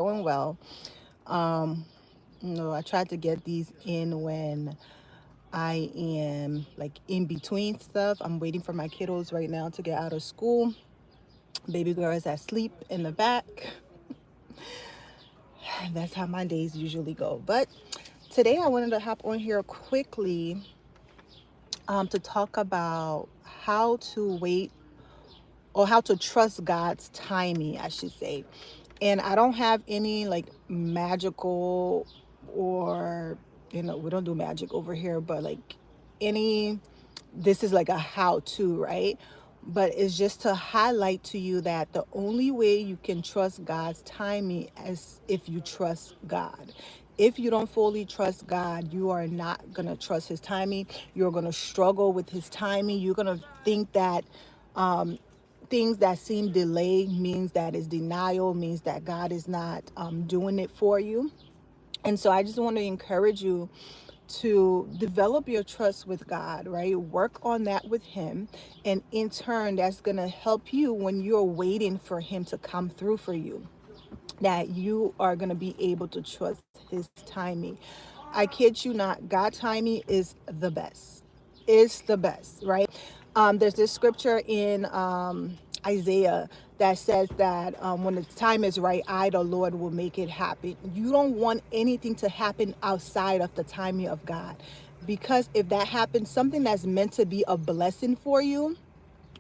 going well. Um, I tried to get these in when I am like in between stuff. I'm waiting for my kiddos right now to get out of school. Baby girl is asleep in the back. That's how my days usually go. But today I wanted to hop on here quickly to talk about how to wait or how to trust God's timing, I should say. And I don't have any like magical or, we don't do magic over here, but like any, this is like a how to, right? But it's just to highlight to you that the only way you can trust God's timing is if you trust God. If you don't fully trust God, you are not going to trust his timing. You're going to struggle with his timing. You're going to think that things that seem delayed means that is denial, means that God is not doing it for you. And so I just want to encourage you to develop your trust with God, right? Work on that with him. And in turn, that's going to help you when you're waiting for him to come through for you, that you are going to be able to trust his timing. I kid you not, God's timing is the best. It's the best, right? There's this scripture in Isaiah that says that when the time is right, I, the Lord, will make it happen. You don't want anything to happen outside of the timing of God. Because if that happens, something that's meant to be a blessing for you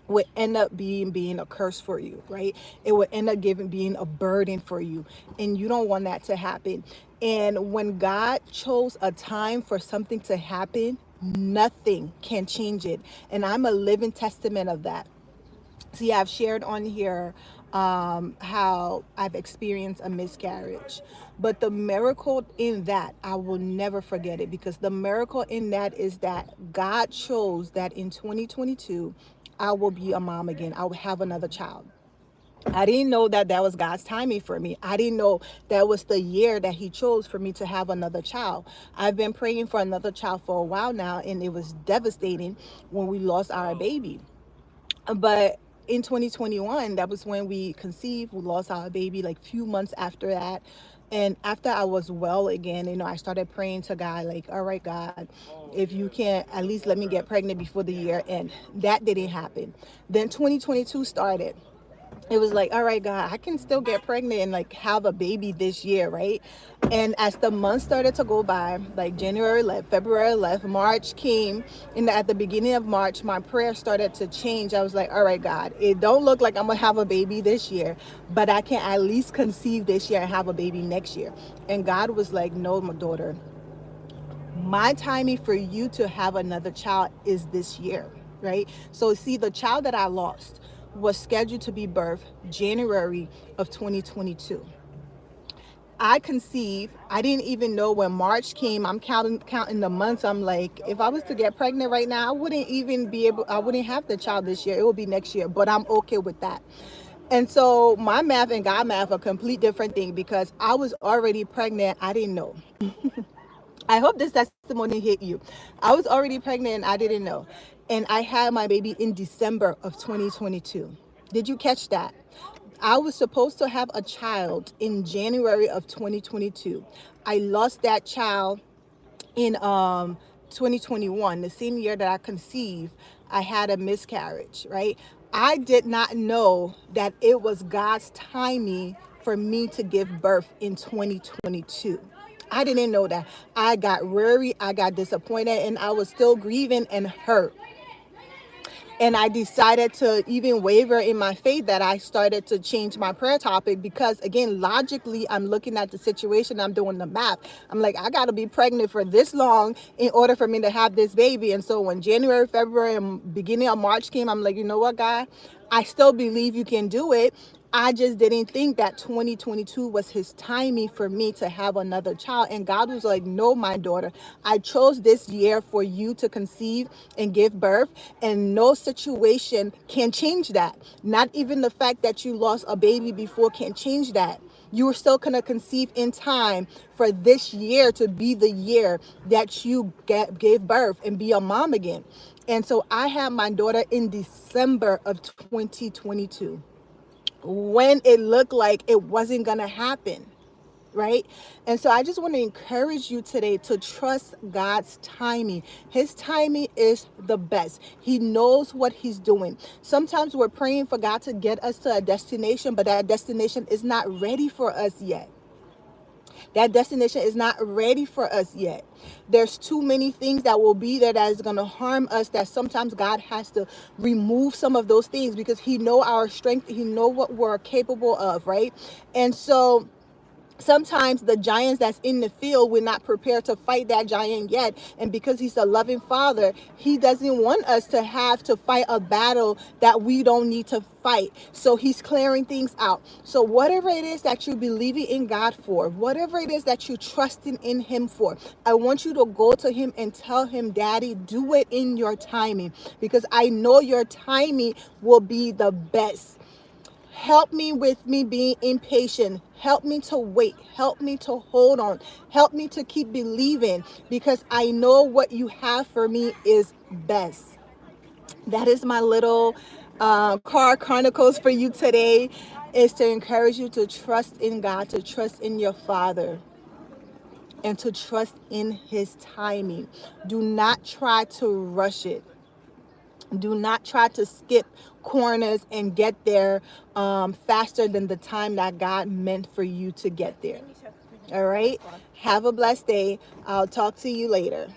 would end up being a curse for you, right? It would end up giving being a burden for you, and you don't want that to happen. And when God chose a time for something to happen, nothing can change it. And I'm a living testament of that. See, I've shared on here how I've experienced a miscarriage. But the miracle in that, I will never forget it, because the miracle in that is that God chose that in 2022, I will be a mom again. I will have another child. I didn't know that that was God's timing for me. I didn't know that was the year that he chose for me to have another child. I've been praying for another child for a while now, and it was devastating when we lost our baby. But in 2021, that was when we conceived. We lost our baby like few months after that. And after I was well again, I started praying to God, like, all right, God, if you can at least let me get pregnant before the year end. That didn't happen. Then 2022 started. It was like, all right, God, I can still get pregnant and like have a baby this year, right? And as the months started to go by, like January left, February left, March came, and at the beginning of March, my prayer started to change. I was like, all right, God, it don't look like I'm gonna have a baby this year, but I can at least conceive this year and have a baby next year. And God was like, no, my daughter, my timing for you to have another child is this year, right? So see, the child that I lost was scheduled to be birthed January of 2022. I conceived. I didn't even know when March came. I'm counting the months. I'm like, if I was to get pregnant right now, I wouldn't even be able. I wouldn't have the child this year. It would be next year. But I'm okay with that. And so my math and God math are a complete different thing, because I was already pregnant. I didn't know. I hope this testimony hit you. I was already pregnant and I didn't know. And I had my baby in December of 2022. Did you catch that? I was supposed to have a child in January of 2022. I lost that child in 2021, the same year that I conceived. I had a miscarriage, right? I did not know that it was God's timing for me to give birth in 2022. I didn't know that. I got worried, I got disappointed, and I was still grieving and hurt. And I decided to even waver in my faith, that I started to change my prayer topic, because again, logically, I'm looking at the situation, I'm doing the math. I'm like, I got to be pregnant for this long in order for me to have this baby. And so when January, February, and beginning of March came, I'm like, you know what, God, I still believe you can do it. I just didn't think that 2022 was his timing for me to have another child. And God was like, no, my daughter, I chose this year for you to conceive and give birth. And no situation can change that. Not even the fact that you lost a baby before can change that. You are still going to conceive in time for this year to be the year that you gave birth and be a mom again. And so I had my daughter in December of 2022, when it looked like it wasn't going to happen. right? And so I just want to encourage you today to trust God's timing. His timing is the best. He knows what he's doing. Sometimes we're praying for God to get us to a destination, but that destination is not ready for us yet. That destination is not ready for us yet. There's too many things that will be there that is going to harm us, that sometimes God has to remove some of those things because he know our strength, he know what we're capable of, right? And so sometimes the giants that's in the field, we're not prepared to fight that giant yet. And because he's a loving father, he doesn't want us to have to fight a battle that we don't need to fight. So he's clearing things out. So whatever it is that you're believing in God for, whatever it is that you're trusting in him for, I want you to go to him and tell him, Daddy, do it in your timing, because I know your timing will be the best. Help me with me being impatient. Help me to wait. Help me to hold on. Help me to keep believing, because I know what you have for me is best. That is my little car chronicles for you today, is to encourage you to trust in God, to trust in your Father, and to trust in his timing. Do not try to rush it. Do not try to skip corners and get there faster than the time that God meant for you to get there. All right. Have a blessed day. I'll talk to you later.